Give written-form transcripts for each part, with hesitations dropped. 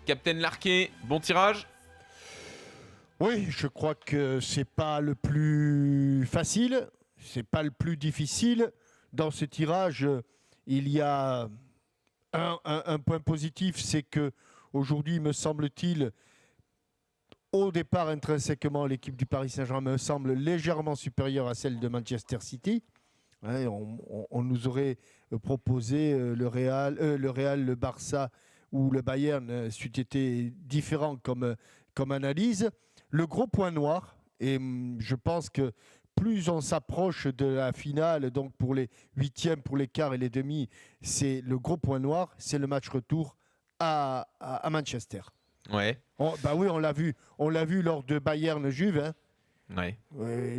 Captain Larquet, bon tirage? Oui, je crois que c'est pas le plus facile, c'est pas le plus difficile. Dans ce tirage, il y a un point positif, c'est que aujourd'hui, me semble-t-il, au départ, intrinsèquement, l'équipe du Paris Saint-Germain me semble légèrement supérieure à celle de Manchester City. Hein, on nous aurait proposé le Real, le Barça ou le Bayern, c'eût été différent comme analyse. Le gros point noir, et je pense que plus on s'approche de la finale, donc pour les huitièmes, pour les quarts et les demi, c'est le gros point noir, c'est le match retour à Manchester. Ouais. Bah oui, on l'a vu lors de Bayern-Juve. Hein. Ouais.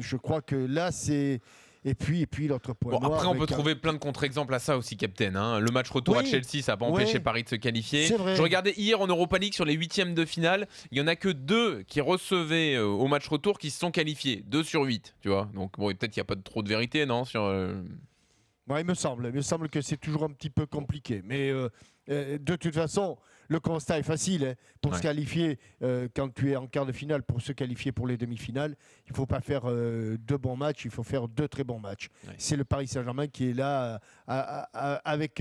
Je crois que là, c'est... Et puis l'autre point noir... Après, on peut trouver plein de contre-exemples à ça aussi, Captain. Hein. Le match retour à Chelsea, ça n'a pas empêché Paris de se qualifier. Je regardais hier en Europa League sur les huitièmes de finale, il n'y en a que 2 qui recevaient au match retour qui se sont qualifiés. 2 sur 8, tu vois. Donc bon, peut-être qu'il n'y a pas trop de vérité, non sur, Il me semble que c'est toujours un petit peu compliqué. Mais de toute façon, le constat est facile. Hein. Pour se qualifier, quand tu es en quart de finale, pour se qualifier pour les demi-finales, il ne faut pas faire 2 bons matchs, il faut faire 2 très bons matchs. Ouais. C'est le Paris Saint-Germain qui est là avec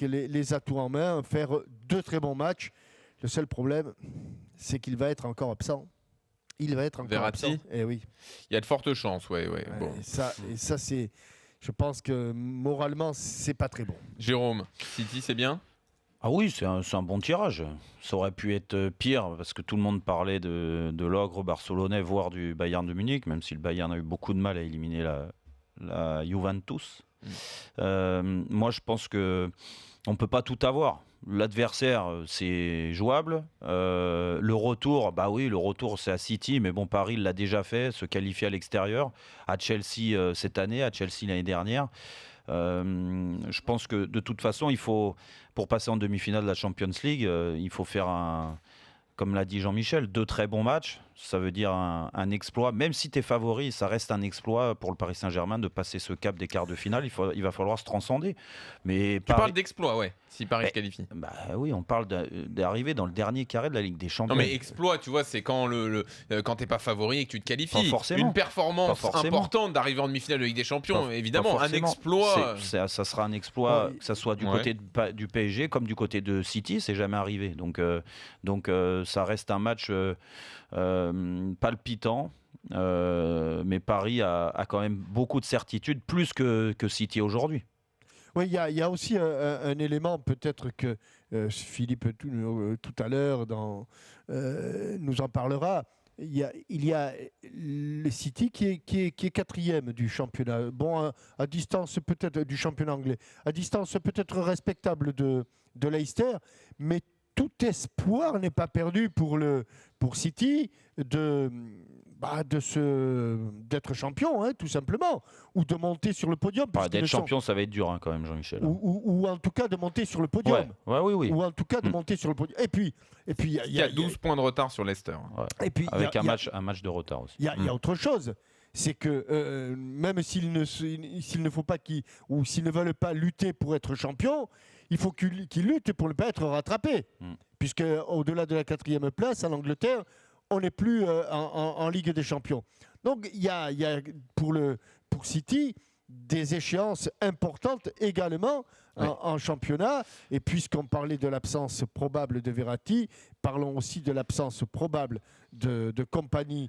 les atouts en main, faire 2 très bons matchs. Le seul problème, c'est qu'il va être encore absent. Il va être encore Verratti absent. Eh oui. Il y a de fortes chances, bon. Et ça c'est... Je pense que moralement, c'est pas très bon. Jérôme, City, c'est bien? Ah oui, c'est un bon tirage. Ça aurait pu être pire parce que tout le monde parlait de l'ogre barcelonais, voire du Bayern de Munich, même si le Bayern a eu beaucoup de mal à éliminer la Juventus. Moi, je pense que on peut pas tout avoir. L'adversaire, c'est jouable. Le retour, bah oui, le retour, c'est à City, mais bon, Paris l'a déjà fait, se qualifier à l'extérieur, à Chelsea cette année, à Chelsea l'année dernière. Je pense que de toute façon, il faut, pour passer en demi-finale de la Champions League, il faut faire comme l'a dit Jean-Michel, 2 très bons matchs. Ça veut dire un exploit. Même si tu es favori, ça reste un exploit pour le Paris Saint-Germain de passer ce cap des quarts de finale. Il va falloir se transcender. Mais tu parles d'exploit, ouais, si Paris se qualifie. Bah oui, on parle d'arriver dans le dernier carré de la Ligue des Champions. Non mais exploit, tu vois, c'est quand quand t'es pas favori et que tu te qualifies. Pas forcément. Une performance importante d'arriver en demi-finale de Ligue des Champions, évidemment. Un exploit. Ça sera un exploit, que ça soit du côté du PSG comme du côté de City, c'est jamais arrivé. Donc ça reste un match palpitant. Mais Paris a quand même beaucoup de certitudes, plus que City aujourd'hui. Oui, il y a aussi un élément, peut-être que Philippe tout à l'heure nous en parlera. Il y a le City qui est 4e du championnat. Bon, à distance peut-être du championnat anglais, à distance peut-être respectable de Leicester, mais tout espoir n'est pas perdu pour City d'être champion, hein, tout simplement, ou de monter sur le podium. D'être champion, ça va être dur quand même, Jean-Michel. Ou en tout cas de monter sur le podium. Oui. Ou en tout cas de monter sur le podium. Et puis il y a 12 points de retard sur Leicester. Ouais. Et puis, avec un match de retard aussi. Il y a autre chose. C'est que même s'il ne faut pas ou s'ils ne veulent pas lutter pour être champion, il faut qu'ils luttent pour ne pas être rattrapés. Puisque au-delà de la 4e place, en Angleterre, on n'est plus en Ligue des Champions. Donc il y a pour City des échéances importantes également en championnat. Et puisqu'on parlait de l'absence probable de Verratti, parlons aussi de l'absence probable de Kompany,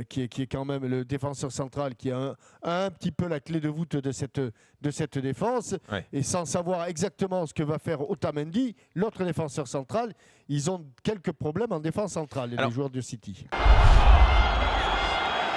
qui est quand même le défenseur central, qui a un petit peu la clé de voûte de cette défense. Ouais. Et sans savoir exactement ce que va faire Otamendi, l'autre défenseur central, ils ont quelques problèmes en défense centrale, les joueurs de City.